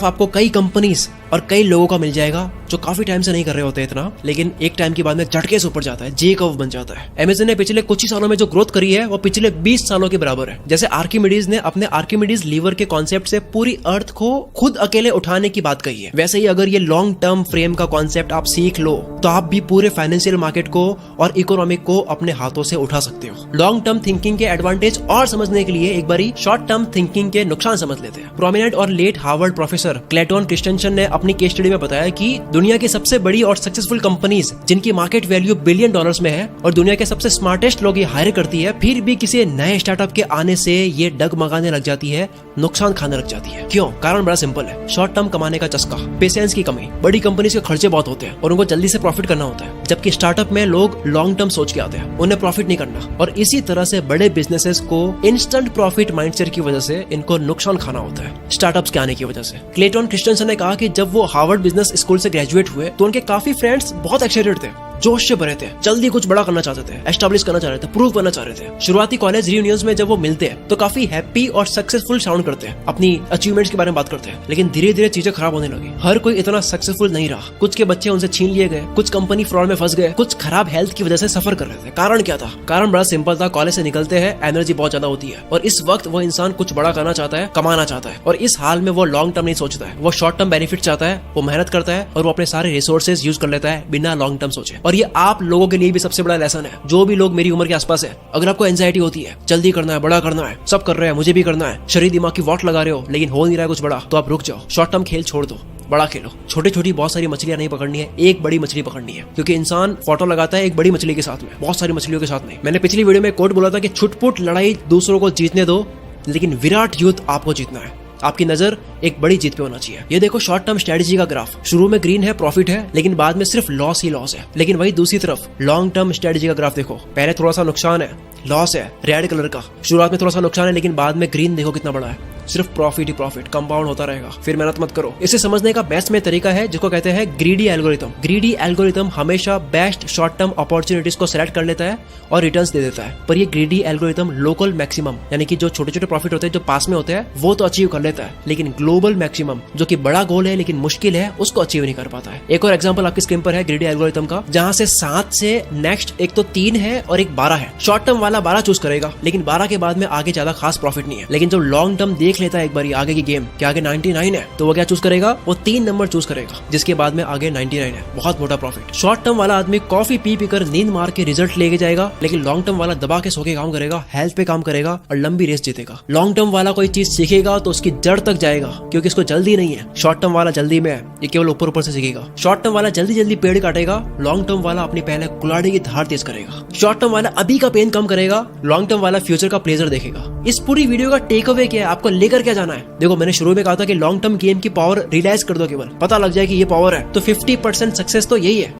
आपको कई कंपनीज और कई लोगों का मिल जाएगा जो काफी टाइम से नहीं कर रहे होते इतना, लेकिन एक टाइम के बाद में झटके से ऊपर जाता है, जे कर्व बन जाता है। अमेज़न ने पिछले कुछ ही सालों में जो ग्रोथ करी है वो पिछले 20 सालों के बराबर है। जैसे आर्किमिडीज ने अपने आर्किमिडीज लीवर के कॉन्सेप्ट से पूरी अर्थ को खुद अकेले उठाने की बात कही है, वैसे ही अगर ये लॉन्ग टर्म फ्रेम का कॉन्सेप्ट आप सीख लो तो आप भी पूरे फाइनेंशियल मार्केट को और इकोनॉमिक को अपने हाथों से उठा सकते हो। लॉन्ग टर्म थिंकिंग के एडवांटेज और समझने के लिए एक बारी शॉर्ट टर्म थिंकिंग के नुकसान समझ लेते हैं। प्रोमिनेंट और late Harvard professor Clayton Christensen ने अपनी केस स्टडी में बताया कि दुनिया की सबसे बड़ी और सक्सेसफुल कंपनीज जिनकी मार्केट वैल्यू बिलियन डॉलर्स में है और दुनिया के सबसे स्मार्टेस्ट लोग ये हायर करती है, फिर भी किसी नए स्टार्टअप के आने से ये डगमगाने लग जाती है, नुकसान खाने लग जाती है। क्यों? कारण बड़ा सिंपल है, शॉर्ट टर्म कमाने का चस्का, पेशेंस की कमी। बड़ी कंपनीज के खर्चे बहुत होते हैं और उनको जल्दी से प्रॉफिट करना होता है, जबकि स्टार्टअप में लोग लॉन्ग टर्म सोच के आते हैं, उन्हें प्रॉफिट नहीं करना। और इसी तरह से बड़े बिजनेसेस को इंस्टेंट प्रॉफिट माइंडसेट की वजह से इनको नुकसान खाना होता है स्टार्टअप्स के आने की वजह से। क्लेटन क्रिस्टेंसन ने कहा कि जब वो हार्वर्ड बिजनेस स्कूल से ग्रेजुएट हुए तो उनके काफी फ्रेंड्स बहुत एक्साइटेड थे, जोश से भरे थे, जल्दी कुछ बड़ा करना चाहते थे, एस्टैब्लिश करना चाह रहे थे, प्रूव करना चाह रहे थे। शुरुआती कॉलेज रियूनियंस में जब वो मिलते हैं तो काफी हैप्पी और सक्सेसफुल साउंड करते हैं, अपनी अचीवमेंट्स के बारे में बात करते हैं, लेकिन धीरे धीरे चीजें खराब होने लगी। हर कोई इतना सक्सेसफुल नहीं रहा, कुछ के बच्चे उनसे छीन लिए गए, कुछ कंपनी फ्रॉड में फंस गए, कुछ खराब हेल्थ की वजह से सफर कर रहे थे। कारण क्या था? कारण बड़ा सिंपल था, कॉलेज से निकलते हैं एनर्जी बहुत ज्यादा होती है और इस वक्त वो इंसान कुछ बड़ा करना चाहता है, कमाना चाहता है, और इस हाल में वो लॉन्ग टर्म नहीं सोचता है, वो शॉर्ट टर्म बेनिफिट चाहता है, वो मेहनत करता है और वो अपने सारे रिसोर्सेज यूज कर लेता है बिना लॉन्ग टर्म सोचे। और ये आप लोगों के लिए भी सबसे बड़ा लेसन है, जो भी लोग मेरी उम्र के आसपास है। अगर आपको एंजाइटी होती है, जल्दी करना है, बड़ा करना है, सब कर रहे हैं, मुझे भी करना है, शरीर दिमाग की वॉट लगा रहे हो लेकिन हो नहीं रहा है कुछ बड़ा, तो आप रुक जाओ, शॉर्ट टर्म खेल छोड़ दो, बड़ा खेलो। छोटी छोटी बहुत सारी मछलियां नहीं पकड़नी है, एक बड़ी मछली पकड़नी है, क्योंकि इंसान फोटो लगाता है एक बड़ी मछली के साथ में, बहुत सारी मछलियों के साथ नहीं। मैंने पिछली वीडियो में कोट बोला था कि छुटपुट लड़ाई दूसरों को जीतने दो, लेकिन विराट युद्ध आपको जीतना है। आपकी नजर एक बड़ी जीत पे होना चाहिए। ये देखो शॉर्ट टर्म स्ट्रेटजी का ग्राफ, शुरू में ग्रीन है, प्रॉफिट है, लेकिन बाद में सिर्फ लॉस ही लॉस है। लेकिन वही दूसरी तरफ लॉन्ग टर्म स्ट्रेटजी का ग्राफ देखो, पहले थोड़ा सा नुकसान है, लॉस है, रेड कलर का, शुरुआत में थोड़ा सा नुकसान है, लेकिन बाद में ग्रीन देखो कितना बड़ा है, सिर्फ प्रॉफिट ही प्रॉफिट, कंपाउंड होता रहेगा। फिर मेहनत मत करो। इसे समझने का बेस्ट में तरीका है जिसको कहते हैं ग्रीडी एल्गोरिथम। ग्रीडी एल्गोरिथम हमेशा बेस्ट शॉर्ट टर्म अपॉर्चुनिटीज को सेलेक्ट कर लेता है और रिटर्न्स दे देता है, पर ये ग्रीडी एल्गोरिथम लोकल मैक्सिमम, यानी कि जो छोटे छोटे प्रॉफिट होते हैं जो पास में होते हैं वो तो अचीव कर लेता है, लेकिन ग्लोबल मैक्सिमम जो कि बड़ा गोल है लेकिन मुश्किल है, उसको अचीव नहीं कर पाता है। एक और एग्जांपल आपकी स्क्रीन पर है ग्रीडी एल्गोरिथम का, जहां से 7 से नेक्स्ट एक तो 3 है और एक 12 है। शॉर्ट टर्म वाला 12 चूज करेगा, लेकिन 12 के बाद में आगे ज्यादा खास प्रॉफिट नहीं है। लेकिन जो लॉन्ग टर्म देख लेता है एक बार आगे की गेम के आगे 99 है, तो वो क्या चूज करेगा? वो 3 नंबर चूज करेगा, जिसके बाद में आगे 99 है, बहुत मोटा प्रॉफिट। शॉर्ट टर्म वाला आदमी कॉफी पी पीकर नींद मार के रिजल्ट लेके जाएगा, लेकिन लॉन्ग टर्म वाला दबा के सो के काम करेगा, हेल्थ पे काम करेगा और लंबी रेस जीतेगा। लॉन्ग टर्म वाला कोई चीज सीखेगा तो उसकी जड़ तक जाएगा, क्योंकि इसको जल्दी नहीं है। शॉर्ट टर्म वाला जल्दी में है, ये केवल ऊपर ऊपर से सीखेगा। शॉर्ट टर्म वाला जल्दी जल्दी पेड़ काटेगा, लॉन्ग टर्म वाला अपनी पहले कुल्हाड़ी की धार तेज करेगा। शॉर्ट टर्म वाला अभी का पेन कम करेगा, लॉन्ग टर्म वाला फ्यूचर का प्लेजर देखेगा। इस पूरी वीडियो का टेक अवे क्या है, आपको लेकर क्या जाना है? देखो मैंने शुरू में कहा था कि लॉन्ग टर्म गेम की पावर रियलाइज कर दो, केवल पता लग जाए कि ये पावर है, तो 50% सक्सेस तो यही है।